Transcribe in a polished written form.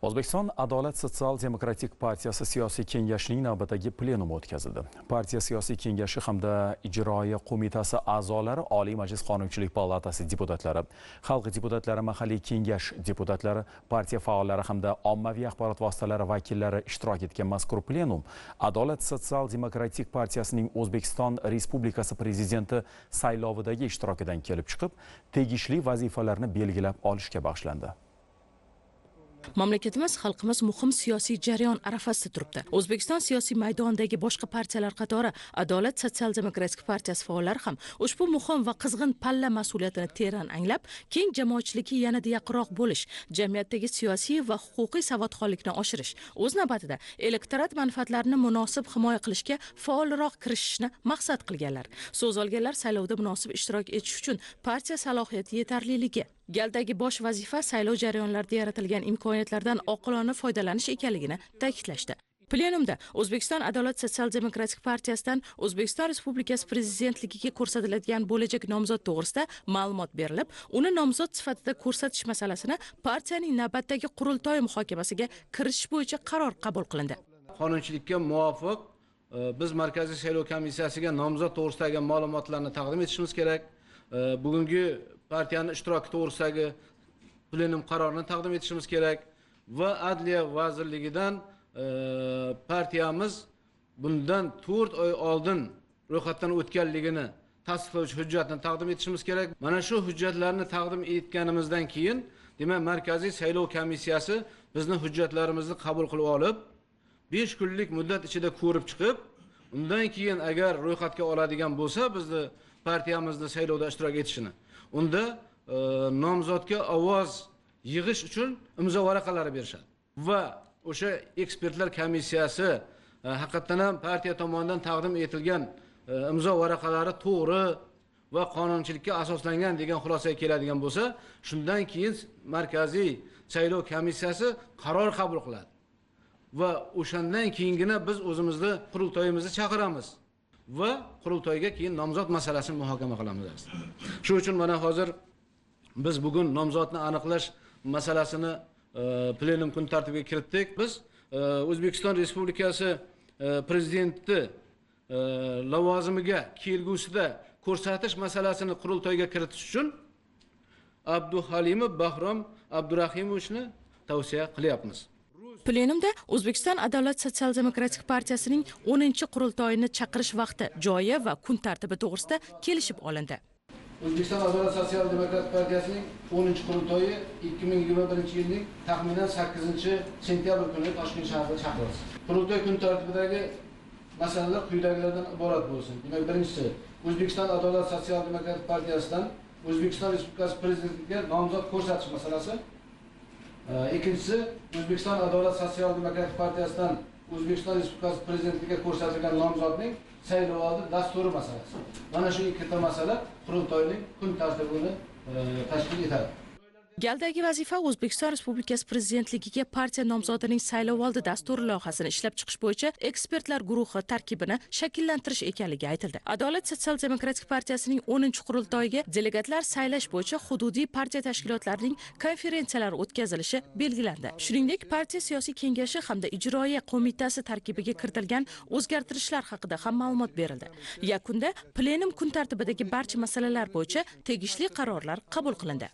O'zbekiston Adolat sotsial-demokratik partiyasi siyosiy kengashining navbatdagi plenumi o'tkazildi. Partiya siyosiy kengashi hamda ijroiya qo'mitasi a'zolari, Oliy Majlis Qonunchilik palatasi deputatlari, xalq deputatlari, mahalliy kengash deputatlari, partiya faollari hamda ommaviy axborot vositalari vakillari ishtirok etgan mazkur plenum Adolat sotsial-demokratik partiyasining O'zbekiston Respublikasi prezidenti saylovidagi ishtirokidan kelib chiqib, tegishli vazifalarni belgilab olishga bag'ishlandi. Mamlakatimiz, xalqimiz muhim siyosiy jarayon arafasida turibdi. O'zbekiston siyosiy maydonidagi boshqa partiyalar qatori Adolat sotsial-demokratik partiyasi faollari ham ushbu muhim va qizg'in palla mas'uliyatini teran anglab, keng jamoatchilikka yanada yaqinroq bo'lish, jamiyatdagi siyosiy va huquqiy savodxonlikni oshirish, o'z navbatida elektorat manfaatlarini munosib himoya qilishga faolroq kirishishni maqsad qilganlar. So'z olganlar saylovda munosib ishtirok etish uchun partiya salohiyati yetarliligi, galdagi bosh vazifa saylov jarayonlarida yaratilgan imkoniyatlardan oqilona foydalanish ekanligini ta'kidlashdi. Plenumda O'zbekiston Adolat sotsial-demokratik partiyasidan O'zbekiston Respublikasi prezidentligiga ko'rsatiladigan bo'lajak nomzod to'g'risida ma'lumot berilib, uni nomzod sifatida ko'rsatish masalasini partiyaning navbatdagi qurultoy muhokamasiga kiritish bo'yicha qaror qabul qilindi. Qonunchilikka muvofiq biz Markaziy saylov komissiyasiga nomzod to'g'risidagi ma'lumotlarni taqdim etishimiz kerak. Bugungi partiyaning ishtiroki to'g'risidagi plenum qarorini taqdim etishimiz kerak va Adliya vazirligidan partiyamiz bundan 4 oy oldin ro'yxatdan o'tganligini tasdiqlovchi hujjatni taqdim etishimiz kerak. Mana shu hujjatlarni taqdim etganimizdan keyin, demak, Markaziy saylov komissiyasi bizni hujjatlarimizni qabul qilib olib, 5 kunlik muddat ichida ko'rib chiqib, undan keyin agar ro'yxatga oladigan bo'lsa, bizni partiyamizni saylovda ishtirok etishini, unda nomzodga ovoz yig'ish uchun imzo varaqalari berishadi va o'sha ekspertlar komissiyasi haqiqatan ham partiya tomonidan taqdim etilgan imzo varaqalari to'g'ri va qonunchilikka asoslangan degan xulosaga keladigan bo'lsa, shundan keyin Markaziy saylov komissiyasi qaror qabul qiladi va o'shandan keyingina biz o'zimizni qurultoyimizni chaqiramiz va qurultoyga keyin nomzod masalasini muhokama qilamiz. Shu uchun mana hozir biz bugun nomzodni aniqlash masalasini plenum kun tartibiga kiritdik. Biz O'zbekiston Respublikasi prezidenti lavozimiga kelgusida ko'rsatish masalasini qurultoyga kiritish uchun Abduhalimov Bahrom Abdurahimovni tavsiya qilyapmiz. Plenumda O'zbekiston Adolat sotsial-demokratik partiyasining 10-qurultoyini chaqirish vaqti, joyi va kun tartibi to'g'risida kelishib olindi. O'zbekiston Adolat sotsial-demokratik partiyasining 10-qurultoyi 2021-yilning taxminan 8-sentyabr kuni Toshkent shahrida chaqirildi. Qurultoy kun tartibidagi masalalar quyidagilardan iborat bo'lsin. Demak, birinchisi, O'zbekiston Adolat sotsial-demokratik partiyasidan O'zbekiston Respublikasi prezidentligiga nomzod ko'rsatish masalasi. Ikkinchisi, O'zbekiston Adolat sotsial-demokratik partiyasidan O'zbekiston Respublikasi prezidentligiga ko'rsatilgan nomzodning saylovoldi dasturi masalasi. Mana shu ikkita masala qurultoyning kun tartibini tashkil etadi. Galdagi vazifa O'zbekiston Respublikasi prezidentligiga partiya nomzodining saylovoldi dasturi loyihasini ishlab chiqish bo'yicha ekspertlar guruhi tarkibini shakllantirish ekanligi aytildi. Adolat sotsial-demokratik partiyasining 10-qurultoyiga delegatlar saylash bo'yicha hududiy partiya tashkilotlarining konferensiyalari o'tkazilishi belgilandi. Shuningdek, partiya siyosiy kengashi hamda ijroiya qo'mitasi tarkibiga kiritilgan o'zgartirishlar haqida ham ma'lumot berildi. Yakunda plenum kun tartibidagi barcha masalalar bo'yicha tegishli qarorlar qabul qilindi.